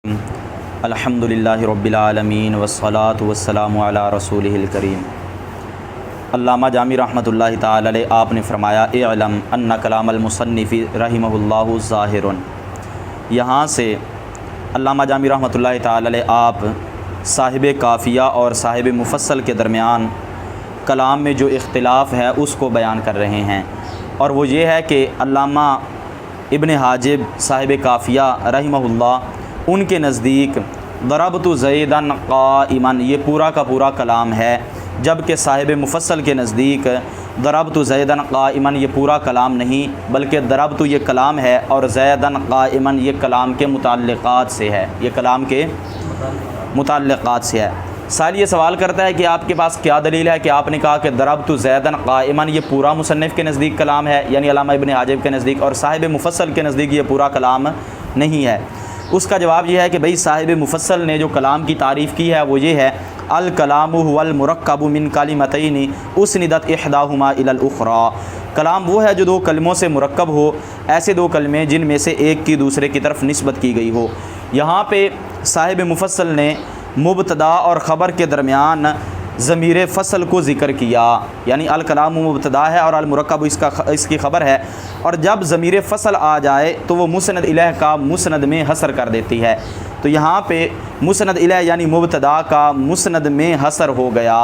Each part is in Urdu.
الحمدللہ رب العالمین والصلاة والسلام علی رسولہ الکریم۔ علامہ جامی رحمۃ اللہ تعالی علیہ آپ نے فرمایا اعلم ان کلام المصنف رحمہ اللہ ظاہر۔ یہاں سے علامہ جامی رحمۃ اللہ تعالی علیہ آپ صاحب کافیہ اور صاحب مفصل کے درمیان کلام میں جو اختلاف ہے اس کو بیان کر رہے ہیں، اور وہ یہ ہے کہ علامہ ابن حاجب صاحب کافیہ رحمہ اللہ ان کے نزدیک ضربت زیدن قائما یہ پورا کا پورا کلام ہے، جبکہ صاحب مفصل کے نزدیک ضربت زیدن قائما یہ پورا کلام نہیں بلکہ ضربت یہ کلام ہے اور زیدن قائما یہ کلام کے متعلقات سے ہے، یہ کلام کے متعلقات سے ہے۔ سائل یہ سوال کرتا ہے کہ آپ کے پاس کیا دلیل ہے کہ آپ نے کہا کہ ضربت زیدن قائما یہ پورا مصنف کے نزدیک کلام ہے، یعنی علامہ ابن حاجب کے نزدیک، اور صاحب مفصل کے نزدیک یہ پورا کلام نہیں ہے؟ اس کا جواب یہ ہے کہ بھئی صاحب مفصل نے جو کلام کی تعریف کی ہے وہ یہ ہے الکلام هو المرکب من کلمتین اسندت احداہما الی الاخری۔ کلام وہ ہے جو دو کلموں سے مرکب ہو، ایسے دو کلمے جن میں سے ایک کی دوسرے کی طرف نسبت کی گئی ہو۔ یہاں پہ صاحب مفصل نے مبتدا اور خبر کے درمیان ضمیر فصل کو ذکر کیا، یعنی الکلام مبتدا ہے اور المرکب اس کی خبر ہے، اور جب ضمیر فصل آ جائے تو وہ مسند الیہ کا مسند میں حصر کر دیتی ہے۔ تو یہاں پہ مسند الیہ یعنی مبتدا کا مسند میں حصر ہو گیا۔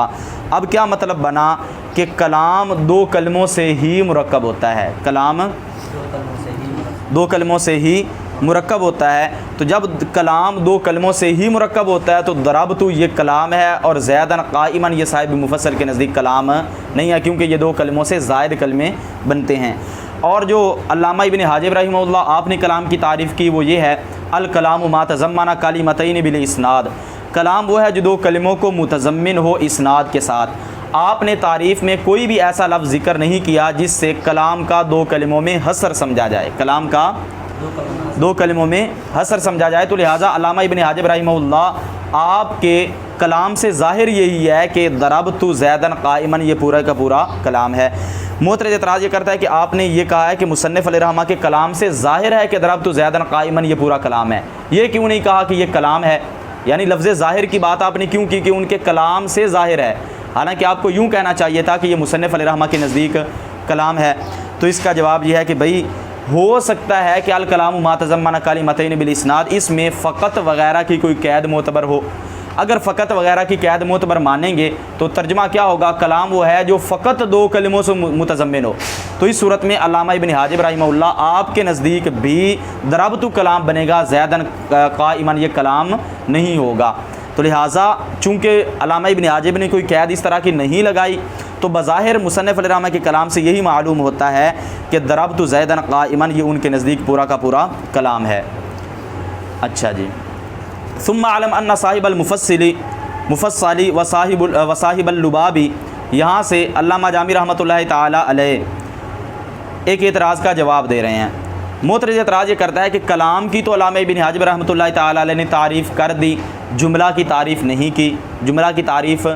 اب کیا مطلب بنا کہ کلام دو کلموں سے ہی مرکب ہوتا ہے، کلام دو کلموں سے ہی مرکب ہوتا ہے۔ تو جب کلام دو کلموں سے ہی مرکب ہوتا ہے تو ضربت یہ کلام ہے اور زیدن قائما یہ صاحب مفصل کے نزدیک کلام نہیں ہے، کیونکہ یہ دو کلموں سے زائد کلمے بنتے ہیں۔ اور جو علامہ ابن حاجب رحمہ اللہ آپ نے کلام کی تعریف کی وہ یہ ہے الکلام ما تضمن کلمتین بالاسناد، کلام وہ ہے جو دو کلموں کو متضمن ہو اسناد کے ساتھ۔ آپ نے تعریف میں کوئی بھی ایسا لفظ ذکر نہیں کیا جس سے کلام کا دو کلموں میں حصر سمجھا جائے، کلام کا دو کلموں میں حصر سمجھا جائے۔ تو لہٰذا علامہ ابن حاجب رحمہ اللہ آپ کے کلام سے ظاہر یہی ہے کہ ضربت زیدن قائما یہ پورا کا پورا کلام ہے۔ معترض اعتراض یہ کرتا ہے کہ آپ نے یہ کہا ہے کہ مصنف علیہ رحمہ کے کلام سے ظاہر ہے کہ ضربت زیدن قائما یہ پورا کلام ہے، یہ کیوں نہیں کہا کہ یہ کلام ہے؟ یعنی لفظ ظاہر کی بات آپ نے کیوں کی کہ ان کے کلام سے ظاہر ہے، حالانکہ آپ کو یوں کہنا چاہیے تھا کہ یہ مصنف علیہ رحمہ کے نزدیک کلام ہے۔ تو اس کا جواب یہ ہے کہ بھئی ہو سکتا ہے کہ الکلام ما تضمن کلمتین بالاسناد اس میں فقط وغیرہ کی کوئی قید معتبر ہو۔ اگر فقط وغیرہ کی قید معتبر مانیں گے تو ترجمہ کیا ہوگا؟ کلام وہ ہے جو فقط دو کلموں سے متضمن ہو۔ تو اس صورت میں علامہ ابن حاجب رحمہ اللہ آپ کے نزدیک بھی ضربت کلام بنے گا، زیدن قائما یہ کلام نہیں ہوگا۔ تو لہٰذا چونکہ علامہ ابن حاجب نے کوئی قید اس طرح کی نہیں لگائی تو بظاہر مصنف علیہ رحمہ کے کلام سے یہی معلوم ہوتا ہے کہ ضربت زیدن قائما یہ ان کے نزدیک پورا کا پورا کلام ہے۔ اچھا جی، ثم علم ان صاحب المفصل وصاحب اللباب، یہاں سے علامہ جامی رحمۃ اللہ تعالی علیہ ایک اعتراض کا جواب دے رہے ہیں۔ معترض اعتراض یہ کرتا ہے کہ کلام کی تو علامہ ابن حاجب رحمۃ اللہ تعالی علیہ نے تعریف کر دی، جملہ کی تعریف نہیں کی، جملہ کی تعریف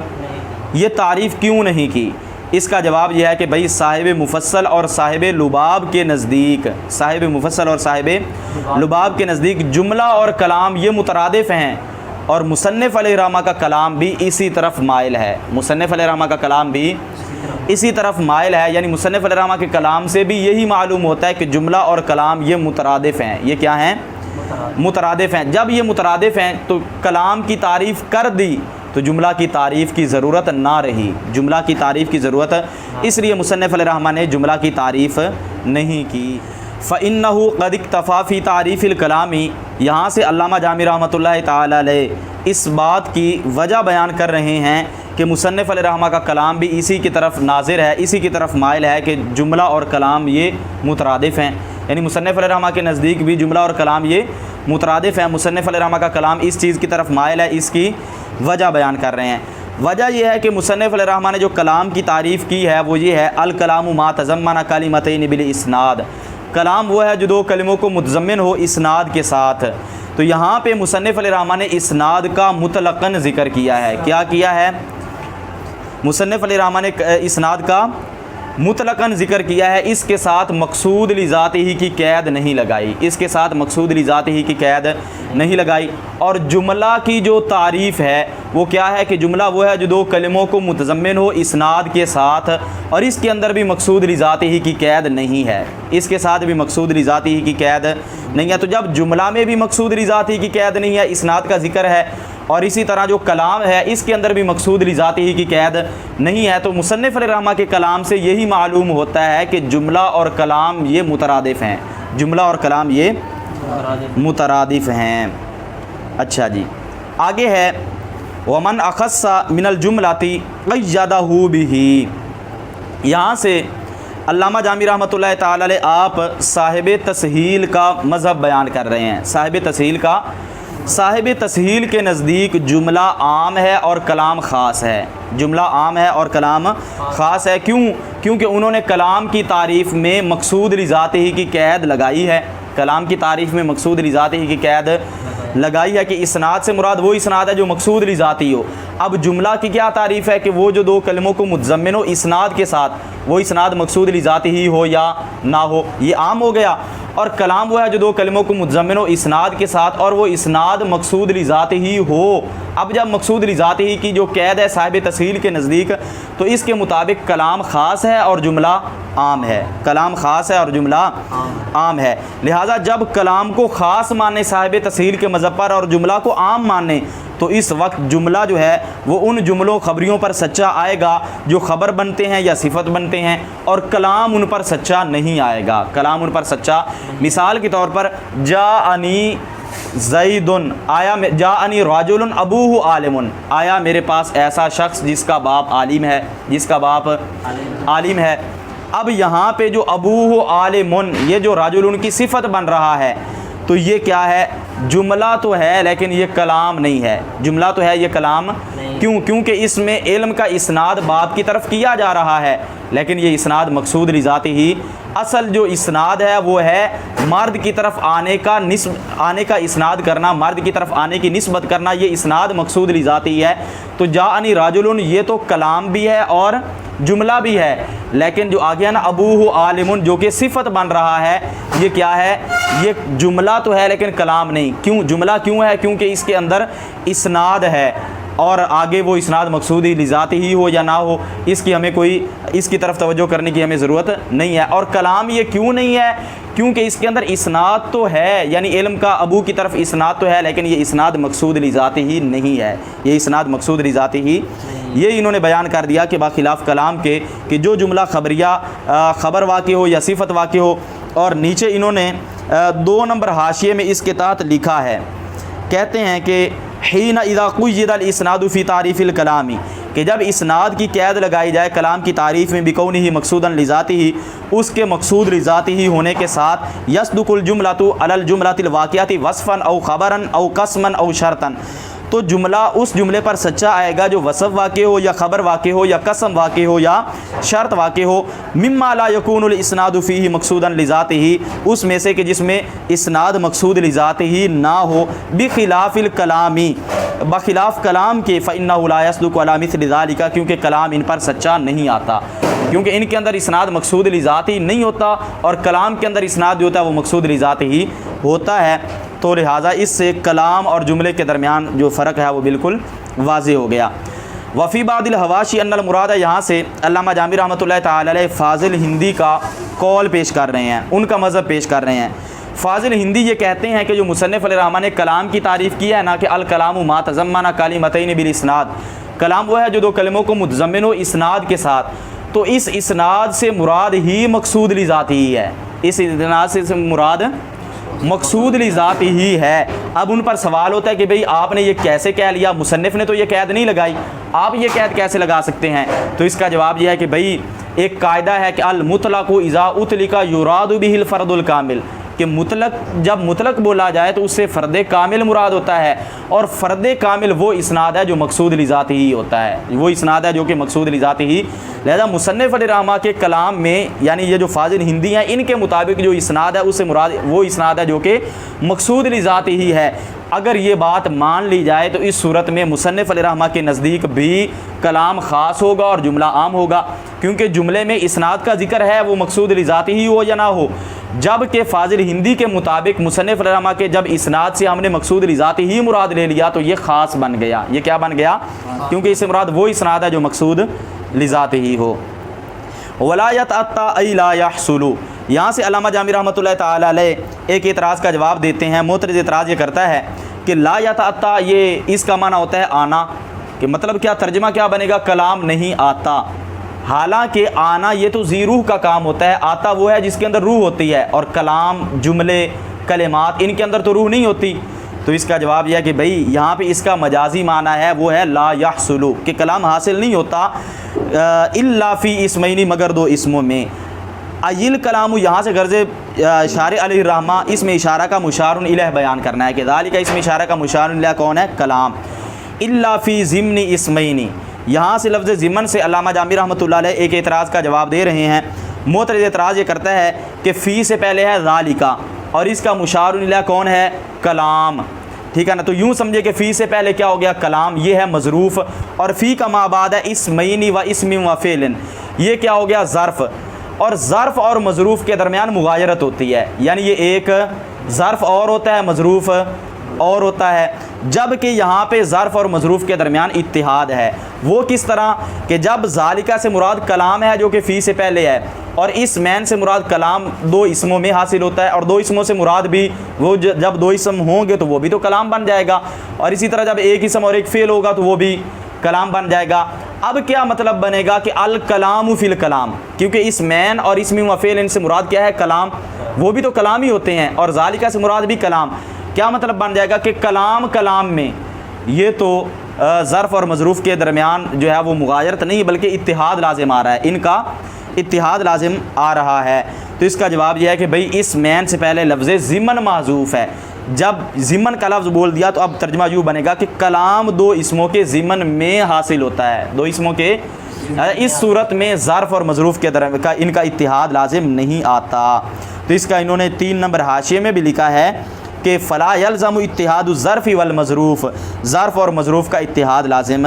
یہ تعریف کیوں نہیں کی؟ اس کا جواب یہ ہے کہ بھئی صاحب مفصل اور صاحب لباب کے نزدیک، صاحب مفصل اور صاحب لباب کے نزدیک جملہ اور کلام یہ مترادف ہیں، اور مصنف علیہ رحمہ کا کلام بھی اسی طرف مائل ہے، مصنف علیہ رحمہ کا کلام بھی اسی طرف مائل ہے، یعنی مصنف علیہ رحمہ کے کلام سے بھی یہی معلوم ہوتا ہے کہ جملہ اور کلام یہ مترادف ہیں۔ یہ کیا ہیں؟ مترادف ہیں۔ جب یہ مترادف ہیں تو کلام کی تعریف کر دی تو جملہ کی تعریف کی ضرورت نہ رہی، جملہ کی تعریف کی ضرورت، اس لیے مصنف علیہ رحمہ نے جملہ کی تعریف نہیں کی۔ فَإِنَّهُ قَدْ اكْتَفَى فِي تَعْرِيفِ الْكَلَامِ، یہاں سے علامہ جامی رحمۃ اللہ تعالی علیہ اس بات کی وجہ بیان کر رہے ہیں کہ مصنف علیہ رحمہ کا کلام بھی اسی کی طرف ناظر ہے، اسی کی طرف مائل ہے کہ جملہ اور کلام یہ مترادف ہیں، یعنی مصنف علیہ رحمہ کے نزدیک بھی جملہ اور کلام یہ مترادف ہیں۔ مصنف علیہ رحمہ کا کلام اس چیز کی طرف مائل ہے، اس کی وجہ بیان کر رہے ہیں۔ وجہ یہ ہے کہ مصنف علیہ رحمہ نے جو کلام کی تعریف کی ہے وہ یہ ہے الکلام ما تضمن کلمتین بالاسناد، کلام وہ ہے جو دو کلموں کو متضمن ہو اسناد کے ساتھ۔ تو یہاں پہ مصنف علیہ رحمہ نے اسناد کا مطلقاً ذکر کیا ہے۔ کیا کیا ہے؟ مصنف علیہ رحمہ نے اسناد کا مطلقاً ذکر کیا ہے، اس کے ساتھ مقصود لذات ہی کی قید نہیں لگائی، اس کے ساتھ مقصود لذات ہی کی قید نہیں لگائی۔ اور جملہ کی جو تعریف ہے وہ کیا ہے کہ جملہ وہ ہے جو دو کلموں کو متضمن ہو اسناد کے ساتھ، اور اس کے اندر بھی مقصود لذات ہی کی قید نہیں ہے، اس کے ساتھ بھی مقصود لذات ہی کی قید نہیں ہے۔ تو جب جملہ میں بھی مقصود لذات ہی کی قید نہیں ہے، اسناد کا ذکر ہے، اور اسی طرح جو کلام ہے اس کے اندر بھی مقصود لذات ہی کی قید نہیں ہے، تو مصنف علیہ رحمہ کے کلام سے یہی معلوم ہوتا ہے کہ جملہ اور کلام یہ مترادف ہیں، جملہ اور کلام یہ مترادف ہیں۔ اچھا جی، آگے ہے ومن اخص من الجملۃ قیدہ بہ، یہاں سے علامہ جامی رحمۃ اللہ تعالی علیہ آپ صاحب تسہیل کا مذہب بیان کر رہے ہیں۔ صاحب تسہیل کے نزدیک جملہ عام ہے اور کلام خاص ہے، جملہ عام ہے اور کلام خاص ہے۔ کیونکہ انہوں نے کلام کی تعریف میں مقصود لذات ہی کی قید لگائی ہے، کلام کی تعریف میں مقصود لذات ہی کی قید لگائی ہے کہ اسناد سے مراد وہ اسناد ہے جو مقصود لذاتی ہو۔ اب جملہ کی کیا تعریف ہے کہ وہ جو دو کلموں کو متضمن ہو اسناد کے ساتھ، وہ اسناد مقصود لذاتی ہی ہو یا نہ ہو، یہ عام ہو گیا۔ اور کلام وہ ہے جو دو کلموں کو متضمن ہو اسناد کے ساتھ اور وہ اسناد مقصود لذاتی ہی ہو۔ اب جب مقصود لذاتی ہی کی جو قید ہے صاحب تسہیل کے نزدیک، تو اس کے مطابق کلام خاص ہے اور جملہ عام ہے، کلام خاص ہے اور جملہ عام ہے۔ لہٰذا جب کلام کو خاص مانے صاحب تسہیل کے مذہب پر اور جملہ کو عام مانے، تو اس وقت جملہ جو ہے وہ ان جملوں خبریوں پر سچا آئے گا جو خبر بنتے ہیں یا صفت بنتے ہیں، اور کلام ان پر سچا نہیں آئے گا، کلام ان پر سچا۔ مثال کے طور پر جاءنی زیدن، آیا جاءنی رجل ابوہ عالم، آیا میرے پاس ایسا شخص جس کا باپ عالم ہے، جس کا باپ عالم ہے۔ اب یہاں پہ جو ابوہ عالم، یہ جو رجل کی صفت بن رہا ہے، تو یہ کیا ہے؟ جملہ تو ہے لیکن یہ کلام نہیں ہے، جملہ تو ہے یہ کلام کیونکہ اس میں علم کا اسناد باپ کی طرف کیا جا رہا ہے، لیکن یہ اسناد مقصود لذاتی ہی، اصل جو اسناد ہے وہ ہے مرد کی طرف آنے کا اسناد کرنا، مرد کی طرف آنے کی نسبت کرنا، یہ اسناد مقصود لذاتی ہے۔ تو جاءنی رجل یہ تو کلام بھی ہے اور جملہ بھی ہے، لیکن جو آگے ہے نا ابوہ عالم جو کہ صفت بن رہا ہے، یہ کیا ہے؟ یہ جملہ تو ہے لیکن کلام نہیں۔ کیوں جملہ کیوں ہے؟ کیونکہ اس کے اندر اسناد ہے، اور آگے وہ اسناد مقصودی لذاتی ہی ہو یا نہ ہو، اس کی طرف توجہ کرنے کی ہمیں ضرورت نہیں ہے۔ اور کلام یہ کیوں نہیں ہے؟ کیونکہ اس کے اندر اسناد تو ہے، یعنی علم کا ابو کی طرف اسناد تو ہے، لیکن یہ اسناد مقصود لذاتی ہی نہیں ہے، یہ اسناد مقصود لذاتی ہی، یہ انہوں نے بیان کر دیا کہ باخلاف کلام کے کہ جو جملہ خبریہ خبر واقع ہو یا صفت واقع ہو۔ اور نیچے انہوں نے 2 نمبر حاشیے میں اس کے تحت لکھا ہے، کہتے ہیں کہ حین اذا قید الاسناد فی تعریف الکلام، کہ جب اسناد کی قید لگائی جائے کلام کی تعریف میں بکونہ مقصودا لذاتی ہی، اس کے مقصود لذاتی ہی ہونے کے ساتھ، یصدق الجملۃ علی الجملۃ الواقعۃ وصفا او خبرا او قسما او شرطا، تو جملہ اس جملے پر سچا آئے گا جو وصف واقع ہو یا خبر واقع ہو یا قسم واقع ہو یا شرط واقع ہو، مما لا یکون الاسناد فیہ مقصودا لذاتی، اس میں سے کہ جس میں اسناد مقصود لذاتی نہ ہو، بخلاف الکلام، بخلاف کلام کے، فإنہ لا یصدق علی مثل ذلک، کیونکہ کلام ان پر سچا نہیں آتا، کیونکہ ان کے اندر اسناد مقصود لذاتی نہیں ہوتا، اور کلام کے اندر اسناد جو ہوتا ہے وہ مقصود لذاتی ہی ہوتا ہے۔ تو لہٰذا اس سے کلام اور جملے کے درمیان جو فرق ہے وہ بالکل واضح ہو گیا۔ وفی بعض الحواشی ان المراد، یہاں سے علامہ جامی رحمۃ اللہ تعالی علیہ فاضل ہندی کا قول پیش کر رہے ہیں، ان کا مذہب پیش کر رہے ہیں۔ فاضل ہندی یہ کہتے ہیں کہ جو مصنف علیہ الرحمہ نے کلام کی تعریف کی ہے نا کہ الکلام ما تضمن کلمتین بالاسناد، کلام وہ ہے جو دو کلموں کو متضمن ہو اسناد کے ساتھ، تو اس اسناد سے مراد ہی مقصود لذاتی ہی ہے، اس اسناد سے مراد مقصود لذاتی ہی ہے۔ اب ان پر سوال ہوتا ہے کہ بھئی آپ نے یہ کیسے کہہ لیا، مصنف نے تو یہ قید نہیں لگائی، آپ یہ قید کیسے لگا سکتے ہیں؟ تو اس کا جواب یہ ہے کہ بھئی ایک قاعدہ ہے کہ المطلق اذا اطلق یراد به الفرد الکامل، کہ جب مطلق بولا جائے تو اس سے فرد کامل مراد ہوتا ہے، اور فرد کامل وہ اسناد ہے جو مقصود لذات ہی ہوتا ہے، وہ اسناد ہے جو کہ مقصود لذات ہی۔ لہذا مصنف علیہ رحمہ کے کلام میں یعنی یہ جو فاضل ہندی ہیں ان کے مطابق جو اسناد ہے اس سے مراد وہ اسناد ہے جو کہ مقصود لذات ہی ہے۔ اگر یہ بات مان لی جائے تو اس صورت میں مصنف علیہ رحمہ کے نزدیک بھی کلام خاص ہوگا اور جملہ عام ہوگا، کیونکہ جملے میں اسناد کا ذکر ہے وہ مقصود لذات ہی ہو یا نہ ہو، جبکہ فاضل ہندی کے مطابق مصنف علیہ رحمہ کے جب اسناد سے ہم نے مقصود لذات ہی مراد لے لیا تو یہ خاص بن گیا۔ یہ کیا بن گیا؟ کیونکہ اس سے مراد وہ اسناد ہے جو مقصود لذات ہی ہو۔ ولا يتأتى أي لا يحصل، یہاں سے علامہ جامی رحمۃ اللہ تعالی علیہ ایک اعتراض کا جواب دیتے ہیں۔ معترض اعتراض یہ کرتا ہے کہ لا يتأتى یہ اس کا معنی ہوتا ہے آنا، کہ مطلب کیا ترجمہ کیا بنے گا؟ کلام نہیں آتا۔ حالانکہ آنا یہ تو ذی روح کا کام ہوتا ہے، آتا وہ ہے جس کے اندر روح ہوتی ہے، اور کلام، جملے، کلمات ان کے اندر تو روح نہیں ہوتی۔ تو اس کا جواب یہ ہے کہ بھئی یہاں پہ اس کا مجازی معنی ہے وہ ہے لا یحصل، کہ کلام حاصل نہیں ہوتا الا فی اسمین، مگر دو اسموں میں۔ ایل کلام یہاں سے غرض شارع علیہ الرحمہ اس میں اشارہ کا مشار الیہ بیان کرنا ہے کہ ذالک اس میں اشارہ کا مشار الیہ کون ہے؟ کلام۔ الا فی ضمن اسمین، یہاں سے لفظ ضمن سے علامہ جامی رحمۃ اللہ علیہ ایک اعتراض کا جواب دے رہے ہیں۔ معترض اعتراض یہ کرتا ہے کہ فی سے پہلے ہے ذالک اور اس کا مشار الیہ کون ہے؟ کلام، ٹھیک ہے نا؟ تو یوں سمجھے کہ فی سے پہلے کیا ہو گیا؟ کلام، یہ ہے مظروف، اور فی کا ما بعد ہے اسمین و اسم و فعل، یہ کیا ہو گیا؟ ظرف، اور ظرف اور مظروف کے درمیان مغایرت ہوتی ہے، یعنی یہ ایک ظرف اور ہوتا ہے مظروف اور ہوتا ہے، جبکہ یہاں پہ ظرف اور مظروف کے درمیان اتحاد ہے۔ وہ کس طرح کہ جب ذالکہ سے مراد کلام ہے جو کہ فی سے پہلے ہے، اور اس مین سے مراد کلام دو اسموں میں حاصل ہوتا ہے، اور دو اسموں سے مراد بھی وہ جب دو اسم ہوں گے تو وہ بھی تو کلام بن جائے گا، اور اسی طرح جب ایک اسم اور ایک فعل ہوگا تو وہ بھی کلام بن جائے گا۔ اب کیا مطلب بنے گا کہ الکلام فی الکلام، کیونکہ اس مین اور اسم و فعل ان سے مراد کیا ہے؟ کلام، وہ بھی تو کلام ہی ہوتے ہیں، اور ذالکہ سے مراد بھی کلام۔ کیا مطلب بن جائے گا کہ کلام میں یہ تو ظرف اور مظروف کے درمیان جو ہے وہ مغایرت نہیں بلکہ اتحاد لازم آ رہا ہے، ان کا اتحاد لازم آ رہا ہے۔ تو اس کا جواب یہ ہے کہ بھئی اس مین سے پہلے لفظ ضمن محذوف ہے، جب ضمن کا لفظ بول دیا تو اب ترجمہ یوں بنے گا کہ کلام دو اسموں کے ضمن میں حاصل ہوتا ہے، دو اسموں کے، اس صورت میں ظرف اور مظروف کے درمیان ان کا اتحاد لازم نہیں آتا۔ تو اس کا انہوں نے 3 نمبر حاشیے میں بھی لکھا ہے کہ فلا یلزم اتحاد الظرف والمظروف، ظرف اور مظروف کا اتحاد لازم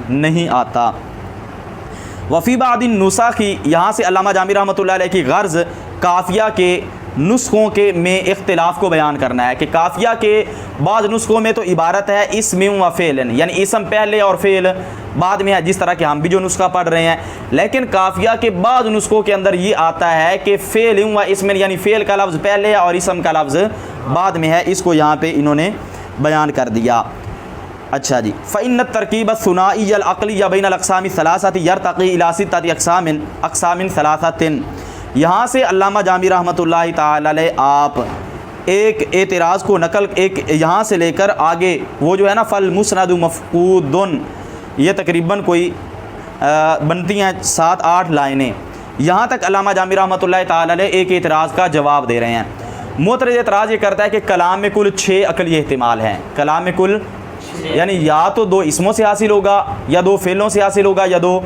نہیں آتا۔ وفی بعض النسخ، یہاں سے علامہ جامی رحمۃ اللہ علیہ کی غرض قافیہ کے نسخوں کے میں اختلاف کو بیان کرنا ہے، کہ قافیہ کے بعض نسخوں میں تو عبارت ہے اسم و فعل، یعنی اسم پہلے اور فعل بعد میں ہے، جس طرح کہ ہم بھی جو نسخہ پڑھ رہے ہیں، لیکن قافیہ کے بعض نسخوں کے اندر یہ آتا ہے کہ فعل و اسم، یعنی فعل کا لفظ پہلے اور اسم کا لفظ بعد میں ہے، اس کو یہاں پہ انہوں نے بیان کر دیا۔ اچھا جی، فإن الترکیب الثنائی العقلی بین الاقسام الثلاثۃ یرتقی الی 6 اقسام ثلاثۃ، یہاں سے علامہ جامی رحمۃ اللہ تعالی علیہ آپ ایک اعتراض کو ایک یہاں سے لے کر آگے وہ جو ہے نا فالمسند مفقود، یہ تقریباً کوئی بنتی ہیں 7-8 لائنیں، یہاں تک علامہ جامی رحمۃ اللہ تعالی علیہ ایک اعتراض کا جواب دے رہے ہیں۔ معترض اعتراض یہ کرتا ہے کہ کلام میں کل 6 عقلی احتمال ہیں، کلام میں کل یعنی یا تو 2 اسموں سے حاصل ہوگا، یا 2 فعلوں سے حاصل ہوگا، یا 2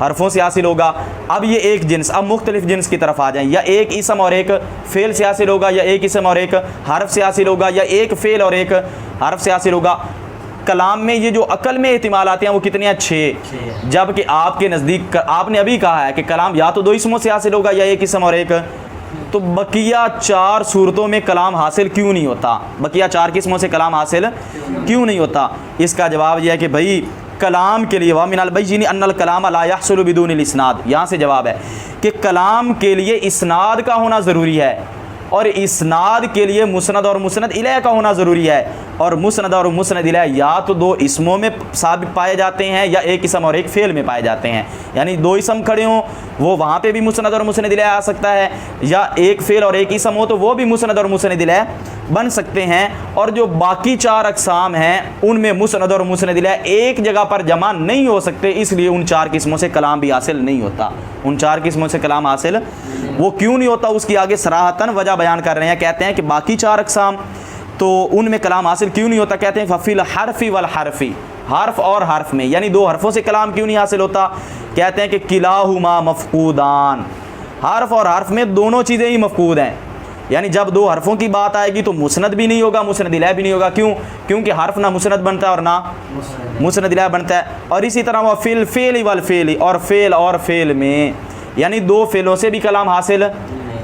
حرفوں سے حاصل ہوگا۔ اب یہ ایک جنس، اب مختلف جنس کی طرف آ جائیں، یا ایک اسم اور ایک فعل سے حاصل ہوگا، یا ایک اسم اور ایک حرف سے حاصل ہوگا، یا ایک فعل اور ایک حرف سے حاصل ہوگا۔ کلام میں یہ جو عقل میں احتمالات ہیں وہ کتنے ہیں؟ 6، جبکہ آپ کے نزدیک آپ نے ابھی کہا ہے کہ کلام یا تو 2 اسموں سے حاصل ہوگا یا ایک اسم اور ایک، تو بقیہ 4 صورتوں میں کلام حاصل کیوں نہیں ہوتا؟ بقیہ 4 قسموں سے کلام حاصل کیوں نہیں ہوتا؟ اس کا جواب یہ ہے کہ بھائی کلام کے لیے وَمِنَ الْبَيِّنِ أَنَّ الْكَلَامَ لَا يَحْصُلُ بِدُونِ الْإِسْنَادِ، یہاں سے جواب ہے کہ کلام کے لیے اسناد کا ہونا ضروری ہے، اور اسناد کے لیے مسند اور مسند الیہ کا ہونا ضروری ہے، اور مسند اور مسند الیہ یا تو 2 اسموں میں ثابت پائے جاتے ہیں یا ایک اسم اور ایک فعل میں پائے جاتے ہیں، یعنی 2 اسم کھڑے ہوں وہ وہاں پہ بھی مسند اور مسند الیہ آ سکتا ہے، یا ایک فعل اور ایک اسم ہو تو وہ بھی مسند اور مسند الیہ بن سکتے ہیں، اور جو باقی 4 اقسام ہیں ان میں مسند اور مسند الیہ ایک جگہ پر جمع نہیں ہو سکتے، اس لیے ان 4 قسموں سے کلام بھی حاصل نہیں ہوتا۔ ان 4 قسموں سے کلام حاصل وہ کیوں نہیں ہوتا، اس کی آگے صراحتاً وجہ بیان کر رہے ہیں۔ کہتے ہیں کہ باقی 4 اقسام تو ان میں کلام حاصل کیوں نہیں ہوتا، کہتے ہیں ففی الحرف والحرف، حرف اور حرف میں، یعنی 2 حرفوں سے کلام کیوں نہیں حاصل ہوتا، کہتے ہیں کہ کلاہما مفقودان، حرف اور حرف میں دونوں چیزیں ہی مفقود ہیں، یعنی جب 2 حرفوں کی بات آئے گی تو مسند بھی نہیں ہوگا، مسند الیہ بھی نہیں ہوگا، کیوں؟ کیونکہ حرف نہ مسند بنتا ہے اور نہ مسند الیہ بنتا ہے۔ اور اسی طرح وہ فی الفعل والفعل، اور فعل اور فعل میں، یعنی 2 فعلوں سے بھی کلام حاصل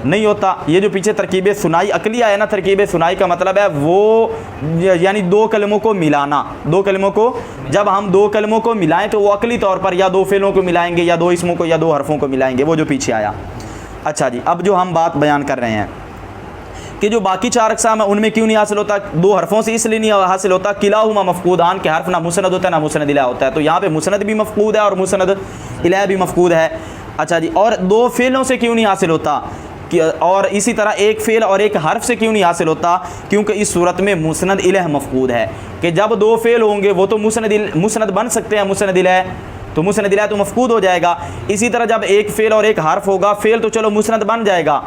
نہیں ہوتا۔ یہ جو پیچھے ترکیب ثنائی عقلیہ ہے نا، ترکیب ثنائی کا مطلب ہے وہ یعنی 2 کلموں کو ملانا، 2 کلموں کو جب ہم 2 کلموں کو ملائیں تو وہ عقلی طور پر یا 2 فعلوں کو ملائیں گے یا 2 اسموں کو یا 2 حرفوں کو ملائیں گے، وہ جو پیچھے آیا۔ اچھا جی، اب جو ہم بات بیان کر رہے ہیں کہ جو باقی 4 اقسام ہیں ان میں کیوں نہیں حاصل ہوتا، 2 حرفوں سے اس لیے نہیں حاصل ہوتا، کلاہما مفقودان، کے حرف نہ مسند ہوتا ہے نہ مسند الیہ ہوتا ہے، تو یہاں پہ مسند بھی مفقود ہے اور مسند الیہ بھی مفقود ہے۔ اچھا جی، اور 2 فعلوں سے کیوں نہیں حاصل ہوتا، اور اسی طرح 1 فعل اور 1 حرف سے کیوں نہیں حاصل ہوتا، کیونکہ اس صورت میں مسند الیہ مفقود ہے، کہ جب 2 فعل ہوں گے وہ تو مسند بن سکتے ہیں، مسند الیہ تو مسند الیہ تو مفقود ہو جائے گا۔ اسی طرح جب 1 فعل اور 1 حرف ہوگا، فعل تو چلو مسند بن جائے گا،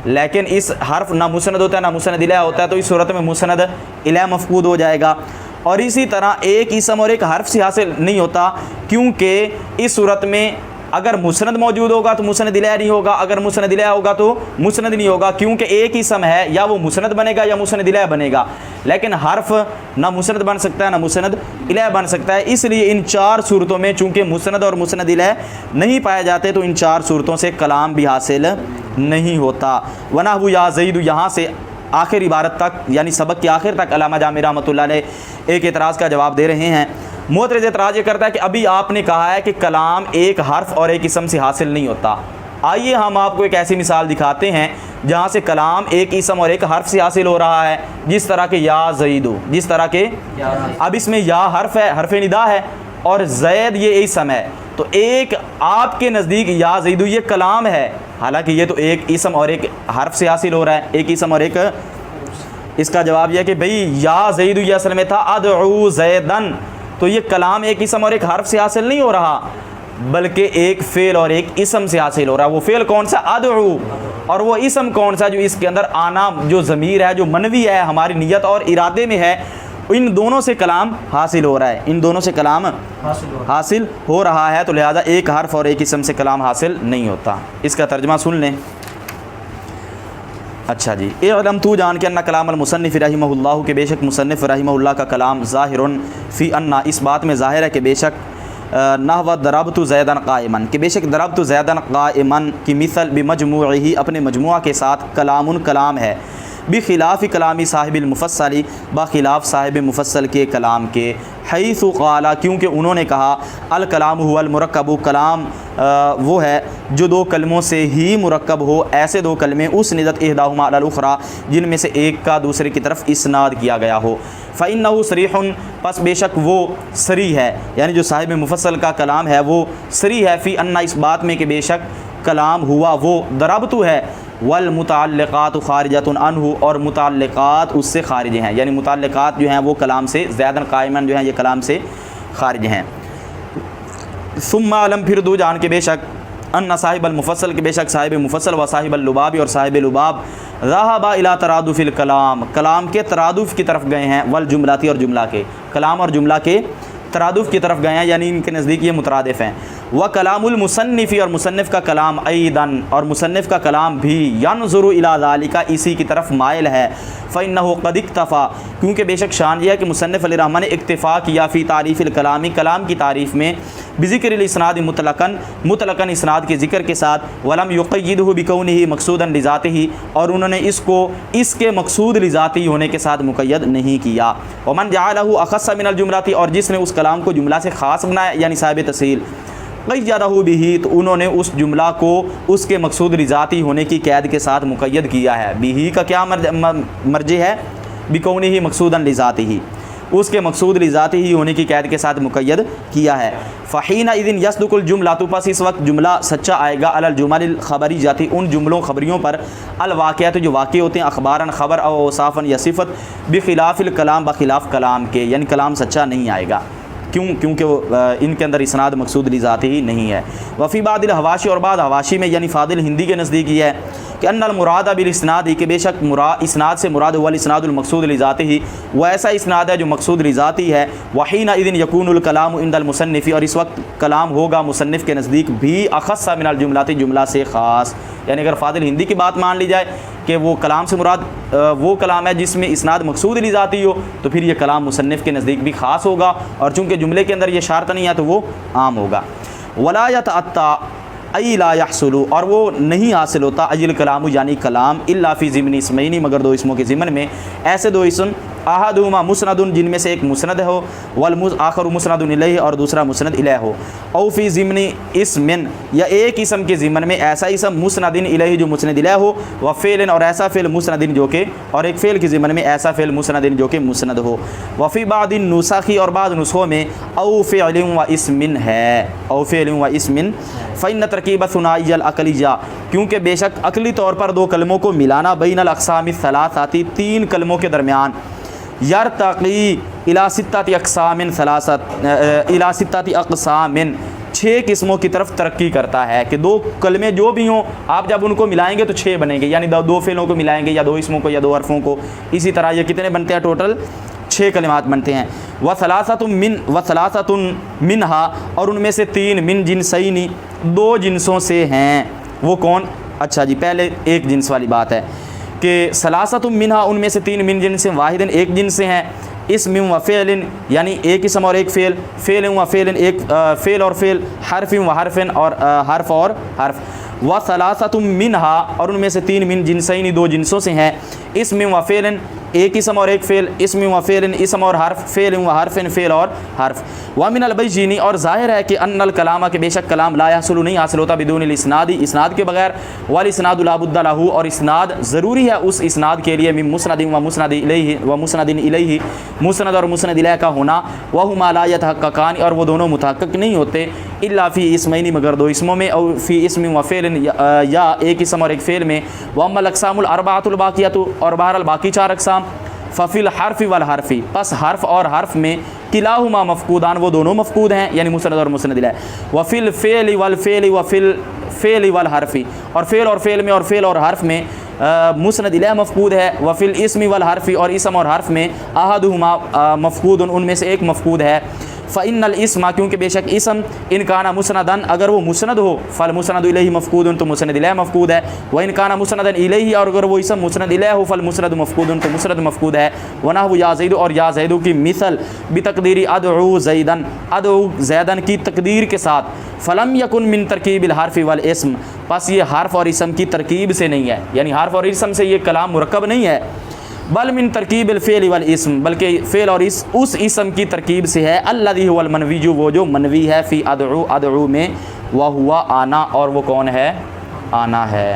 لیکن اس حرف نہ مسند ہوتا ہے نہ مسند الیہ ہوتا ہے، تو اس صورت میں مسند الیہ مفقود ہو جائے گا۔ اور اسی طرح 1 اسم اور 1 حرف سے حاصل نہیں ہوتا، کیونکہ اس صورت میں اگر مسند موجود ہوگا تو مسند الیہ نہیں ہوگا، اگر مسند الیہ ہوگا تو مسند نہیں ہوگا، کیونکہ 1 اسم ہے، یا وہ مسند بنے گا یا مسند الیہ بنے گا، لیکن حرف نہ مسند بن سکتا ہے نہ مسند الیہ بن سکتا ہے۔ اس لیے ان 4 صورتوں میں چونکہ مسند اور مسند الیہ نہیں پائے جاتے تو ان 4 صورتوں سے کلام بھی حاصل نہیں ہوتا۔ وَنَحْوُ یا زید، یہاں سے آخر عبارت تک یعنی سبق کے آخر تک علامہ جامی رحمۃ اللہ علیہ ایک اعتراض کا جواب دے رہے ہیں۔ معترض اعتراض یہ کرتا ہے کہ ابھی آپ نے کہا ہے کہ کلام 1 حرف اور 1 اسم سے حاصل نہیں ہوتا، آئیے ہم آپ کو ایک ایسی مثال دکھاتے ہیں جہاں سے کلام 1 اسم اور 1 حرف سے حاصل ہو رہا ہے، جس طرح کہ یا زیدو، جس طرح کہ اب اس میں یا حرف ہے، حرف ندا ہے، اور زید یہ اسم ہے، تو ایک آپ کے نزدیک یا زیدو یہ کلام ہے، حالانکہ یہ تو 1 اسم اور 1 حرف سے حاصل ہو رہا ہے، 1 اسم اور 1۔ اس کا جواب یہ ہے کہ بھئی یا زیدو یہ اصل میں تھا ادعو زیدن، تو یہ کلام 1 اسم اور 1 حرف سے حاصل نہیں ہو رہا، بلکہ 1 فعل اور 1 اسم سے حاصل ہو رہا ہے۔ وہ فعل کون سا؟ ادعو، اور وہ اسم کون سا؟ جو اس کے اندر آنا، جو ضمیر ہے، جو منوی ہے، ہماری نیت اور ارادے میں ہے، ان دونوں سے کلام حاصل ہو رہا ہے، ان دونوں سے کلام حاصل ہو رہا ہے، تو لہذا 1 حرف اور 1 اسم سے کلام حاصل نہیں ہوتا۔ اس کا ترجمہ سن لیں۔ اچھا جی، اعلم تو جان کے ان کلام المصنف رحمہ اللہ، کہ بے شک مصنف رحمہ اللہ کا کلام ظاہر فی ان، اس بات میں ظاہر ہے کہ بے شک نحو ضربت زیدن قائما، کہ بے شک ضربت زیدن قائما کی مثل بمجموعہ، اپنے مجموعہ کے ساتھ کلام ہے، بخلاف کلامی صاحب المفصل، بخلاف صاحب مفصل کے کلام کے، حیث قال، کیونکہ انہوں نے کہا الکلام هو المرکب، کلام وہ ہے جو 2 کلموں سے ہی مرکب ہو، ایسے 2 کلمے اسندت احداہما علی الاخری، جن میں سے ایک کا دوسرے کی طرف اسناد کیا گیا ہو، فإنہ صریح، پس بے شک وہ صریح ہے، یعنی جو صاحب مفصل کا کلام ہے وہ صریح ہے، فی ان، اس بات میں کہ بے شک کلام ہوا وہ ضربت ہے، والمتعلقات خارجۃ عنہ، اور متعلقات اس سے خارج ہیں، یعنی متعلقات جو ہیں وہ کلام سے، زیدن قائمن جو ہیں یہ کلام سے خارج ہیں۔ ثم علم، پھر دو جان کے بے شک ان صاحب المفصل، کے بے شک صاحب مفصل، و صاحب اللباب، اور صاحب لباب، ذهب الى ترادف الکلام، کلام کے ترادف کی طرف گئے ہیں، والجملاتی، اور جملہ کے، کلام اور جملہ کے ترادف کی طرف گئے ہیں، یعنی ان کے نزدیک یہ مترادف ہیں۔ وکلام المصنف، اور مصنف کا کلام، ایضاً، اور مصنف کا کلام بھی، ینظر الی ذالک، اسی کی طرف مائل ہے، فإنہ قد اکتفا، کیونکہ بے شک شان یہ ہے کہ مصنف علیہ الرحمٰن نے اکتفا کیا، فی تعریف الکلامی، کلام کی تعریف میں، بذکر الاسناد مطلقاً اسناد کے ذکر کے ساتھ، ولم یقیدہ بکونہ مقصودا لذاتہ، اور انہوں نے اس کو اس کے مقصود لذاتی ہونے کے ساتھ مقید نہیں کیا۔ ومن جعلہ اخص من الجملات، اور جس نے اس کلام کو جملہ سے خاص بنایا، یعنی صاحب تسہیل، قیدہ بہ، تو انہوں نے اس جملہ کو اس کے مقصود لذاتی ہونے کی قید کے ساتھ مقید کیا ہے۔ بہ کا کیا مرجع ہے؟ بکونہ مقصودا لذاتہ۔ اس کے مقصود لذاتی ہی ہونے کی قید کے ساتھ مقید کیا ہے۔ فحین اذن یصدق الجملہ، تو پس اس وقت جملہ سچا آئے گا، علی الجمل الخبری جاتی، ان جملوں خبریوں پر، الواقعات جو واقع ہوتے ہیں، اخباراً خبر او اوصافاً یا صفت، بخلاف الکلام بخلاف کلام کے، یعنی کلام سچا نہیں آئے گا، کیونکہ وہ ان کے اندر اسناد مقصود لذاتی ہی نہیں ہے۔ وفی بعض الحواشی، اور بعض حواشی میں یعنی فاضل ہندی کے نزدیک یہ ہے کہ ان المراد بالاسناد، کہ بے شک اسناد سے مراد ہوا الاسناد المقصود لذاتی ہی، وہ ایسا اسناد ہے جو مقصود لذاتی ہے۔ وحین اذن یکون الکلام عند المصنف، اور اس وقت کلام ہوگا مصنف کے نزدیک بھی اخص من الجملات، جملہ سے خاص، یعنی اگر فاضل ہندی کی بات مان لی جائے کہ وہ کلام سے مراد وہ کلام ہے جس میں اسناد مقصود لذاتی ہو، تو پھر یہ کلام مصنف کے نزدیک بھی خاص ہوگا، اور چونکہ جملے کے اندر یہ شرط نہیں ہے تو وہ عام ہوگا۔ ولا یتعطا ای لا یحصل، اور وہ نہیں حاصل ہوتا ای الکلام یعنی کلام، الا فی ضمن اسمین، مگر دو اسموں کے ضمن میں، ایسے دو اسم، احدہما مسند، جن میں سے ایک مسند ہو، والآخر مسند الیہ، اور دوسرا مسند الیہ ہو، او فی ضمن اسم، یا ایک اسم کے ضمن میں ایسا اسم مسند الیہ جو مسند الیہ ہو، وفعل، اور ایسا فعل مسند جو کہ، اور ایک فعل کے ضمن میں ایسا فعل مسند جو کہ مسند ہو۔ وفی بعض النسخ، اور بعض نسخوں میں او فعل و اسم ہے، او فعل و اسم، فإن ترکیب ثنائی العقلیہ، کیونکہ بے شک عقلی طور پر دو کلموں کو ملانا، بین الاقسام الثلاثہ، تین کلموں کے درمیان، یرتقی الی ستۃ اقسام ثلاثۃ، الی ستۃ اقسام، 6 قسموں کی طرف ترقی کرتا ہے، کہ دو کلمے جو بھی ہوں آپ جب ان کو ملائیں گے تو 6 بنیں گے، یعنی دو فعلوں کو ملائیں گے، یا دو اسموں کو، یا 2 حرفوں کو، اسی طرح یہ کتنے بنتے ہیں؟ ٹوٹل 6 کلمات بنتے ہیں۔ وثلاثۃ منہا، اور ان میں سے 3 من جنسین، 2 جنسوں سے ہیں، وہ کون؟ اچھا جی، پہلے ایک جنس والی بات ہے کہ ثلاثۃ منہا، ان میں سے 3 من جنس واحد، ایک جنس سے ہیں، اسم و فعل، یعنی ایک اسم اور ایک فعل، فعل و فعل، ایک فعل اور فعل، حرف و حرف، اور حرف اور حرف۔ وثلاثۃ منہا، اور ان میں سے 3 من جنسین، 2 جنسوں سے ہیں، اسم و فعل، ایک اسم اور ایک فعل، اسم و فعل، اسم اور حرف، فعل و حرف، فعل اور حرف۔ ومن البیجینی، اور ظاہر ہے کہ ان الکلام، کہ بے شک کلام، لا یحصل، نہیں حاصل ہوتا، بدون الاسناد، اسناد کے بغیر، والاسناد لا بد لہ، اور اسناد ضروری ہے اس اسناد کے لیے، من مسند و مسند الیہ و مسند الیہ، مسند اور مسند الیہ کا ہونا، وہما لا یتحققان، اور وہ دونوں متحقق نہیں ہوتے، الا فی اسمین، مگر 2 اسموں میں، او فی اسم و فعل، یا ایک اسم اور ایک فعل میں۔ واما الاقسام الاربعۃ الباقیۃ، اور بہرحال باقی 4 اقسام، ففی الحرف والحرف، پس حرف اور حرف میں، کلاہما مفقودان، وہ دونوں مفقود ہیں، یعنی مسند اور مسند الیہ۔ وفی الفعل والفعل، وفی الفعل والحرف، اور فعل اور فعل میں، اور فعل اور حرف میں، مسند الیہ مفقود ہے۔ وفی الاسم والحرف، اور اسم اور حرف میں، احدہما مفقود، ان میں سے ایک مفقود ہے۔ فإن الاسم، کیونکہ بے شک اسم، ان کانا مسندن، اگر وہ مسند ہو، فالمسند الیہ مفقود، تو مسند الیہ مفقود ہے، وان کانا مسندن الیہ، اور اگر وہ اسم مسند الیہ ہو، فالمسند مفقود، تو مسند مفقود ہے۔ ونحو یا زید، اور یا زید کی مثل، بتقدیر ادعو زیدن، ادعو زیدن کی تقدیر کے ساتھ، فلم یکن من ترکیب الحرف والاسم، پس یہ حرف اور اسم کی ترکیب سے نہیں ہے، یعنی حرف اور اسم سے یہ کلام مرکب نہیں ہے، بل من ترکیب الفعل والاسم، بلکہ فعل اور اس اسم کی ترکیب سے ہے، الذی هو المنوی، وہ جو منوی ہے، فی ادعو، ادعو میں، وہوا آنا، اور وہ کون ہے؟ آنا ہے۔